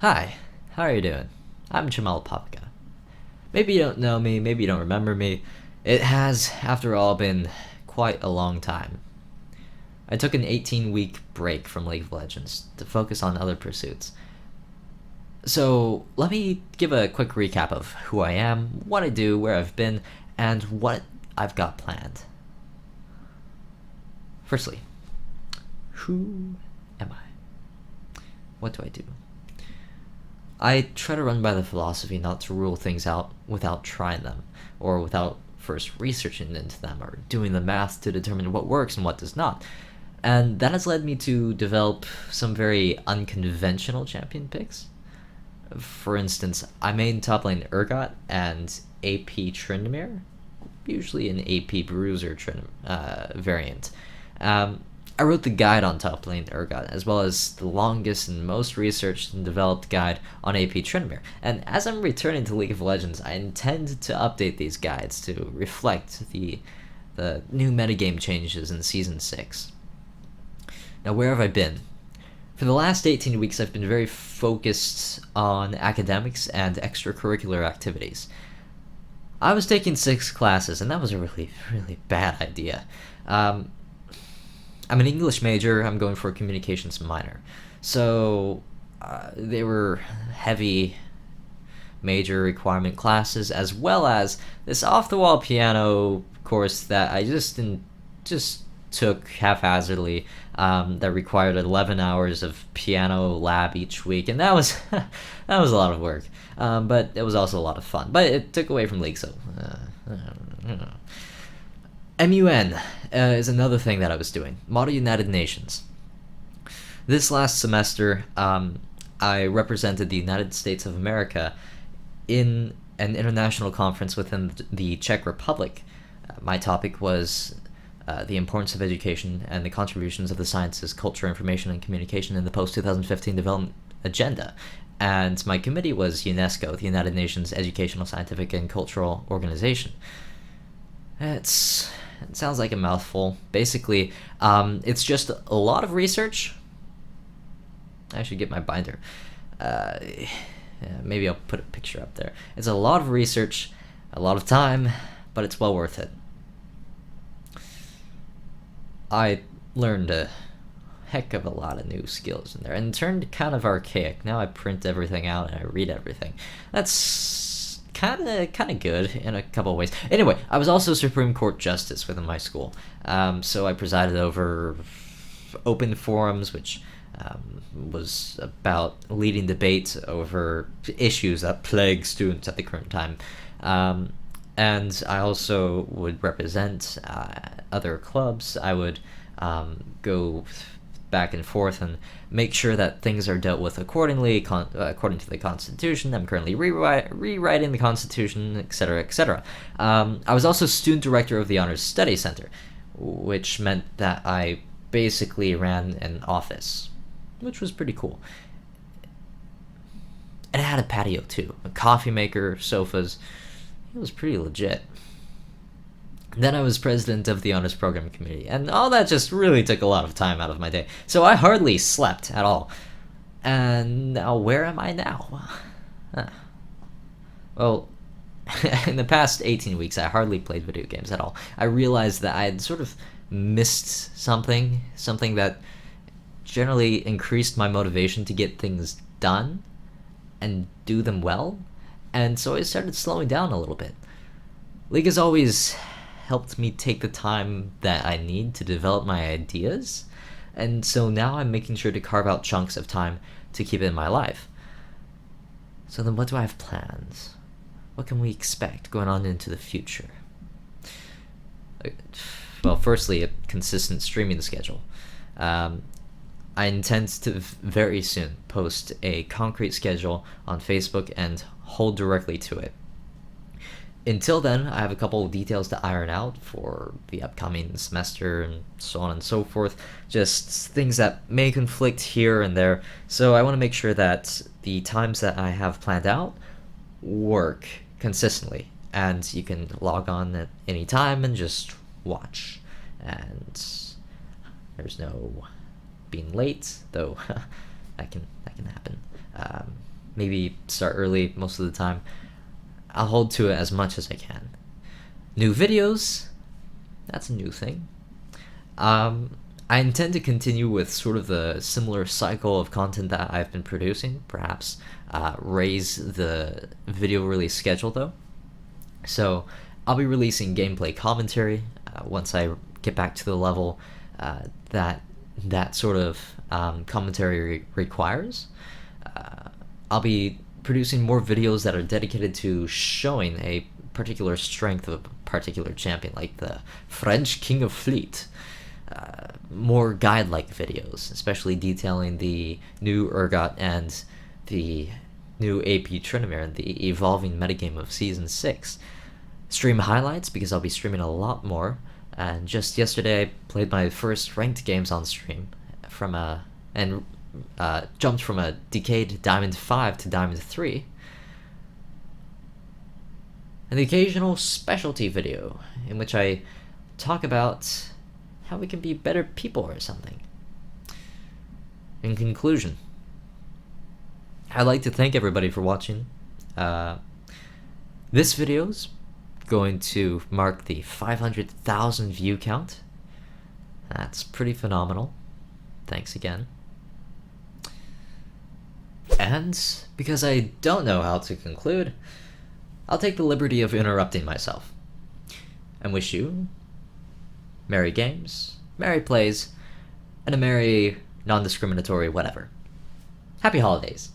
Hi, how are you doing? I'm Jamal Papka. Maybe you don't know me, maybe you don't remember me. It has, after all, been quite a long time. I took an 18-week break from League of Legends to focus on other pursuits. So, let me give a quick recap of who I am, what I do, where I've been, and what I've got planned. Firstly, who am I? What do I do? I try to run by the philosophy not to rule things out without trying them, or without first researching into them, or doing the math to determine what works and what does not. And that has led me to develop some very unconventional champion picks. For instance, I main top lane Urgot and AP Tryndamere, usually an AP Bruiser variant. I wrote the guide on top lane Urgot, as well as the longest and most researched and developed guide on AP Tryndamere. And as I'm returning to League of Legends, I intend to update these guides to reflect the new metagame changes in Season 6. Now, where have I been? For the last 18 weeks, I've been very focused on academics and extracurricular activities. I was taking 6 classes, and that was a really, really bad idea. I'm an English major. I'm going for a communications minor. So they were heavy major requirement classes, as well as this off-the-wall piano course that I just took haphazardly, that required 11 hours of piano lab each week, and that was that was a lot of work. But it was also a lot of fun. But it took away from League, so MUN is another thing that I was doing. Model United Nations. This last semester, I represented the United States of America in an international conference within the Czech Republic. My topic was the importance of education and the contributions of the sciences, culture, information, and communication in the post-2015 development agenda. And my committee was UNESCO, the United Nations Educational, Scientific, and Cultural Organization. It sounds like a mouthful. Basically, it's just a lot of research. I should get my binder. Yeah, maybe I'll put a picture up there. It's a lot of research, a lot of time, but it's well worth it. I learned a heck of a lot of new skills in there, and turned kind of archaic. Now I print everything out and I read everything. That's kind of good in a couple of ways. Anyway, I was also Supreme Court Justice within my school, so I presided over open forums, which was about leading debate over issues that plague students at the current time. And I also would represent other clubs. I would go back and forth and make sure that things are dealt with accordingly, according to the Constitution. I'm currently rewriting the Constitution, etc., etc. I was also student director of the Honors Study Center, which meant that I basically ran an office, which was pretty cool. And it had a patio too, a coffee maker, sofas. It was pretty legit. Then I was president of the Honors Program Committee, and all that just really took a lot of time out of my day, so I hardly slept at all. And now, where am I now? Well, in the past 18 weeks, I hardly played video games at all. I realized that I had sort of missed something that generally increased my motivation to get things done and do them well, and so I started slowing down a little bit. League has always helped me take the time that I need to develop my ideas, and so now I'm making sure to carve out chunks of time to keep it in my life. So then what do I have planned? What can we expect going on into the future? Well, firstly, a consistent streaming schedule. I intend to very soon post a concrete schedule on Facebook and hold directly to it. Until then, I have a couple of details to iron out for the upcoming semester and so on and so forth. Just things that may conflict here and there. So I want to make sure that the times that I have planned out work consistently. And you can log on at any time and just watch. And there's no being late, though that can happen. maybe start early most of the time. I'll hold to it as much as I can. New videos, that's a new thing. I intend to continue with sort of the similar cycle of content that I've been producing, perhaps raise the video release schedule though. So I'll be releasing gameplay commentary once I get back to the level that sort of commentary requires. I'll be producing more videos that are dedicated to showing a particular strength of a particular champion, like the French King of Fleet. More guide-like videos, especially detailing the new Urgot and the new AP Tryndamere and the evolving metagame of Season 6. Stream highlights, because I'll be streaming a lot more, and just yesterday I played my first ranked games on stream jumped from a decayed Diamond 5 to Diamond 3. And the occasional specialty video, in which I talk about how we can be better people or something. In conclusion, I'd like to thank everybody for watching. This video's going to mark the 500,000 view count. That's pretty phenomenal. Thanks again. And because I don't know how to conclude, I'll take the liberty of interrupting myself and wish you merry games, merry plays, and a merry, non-discriminatory whatever. Happy holidays.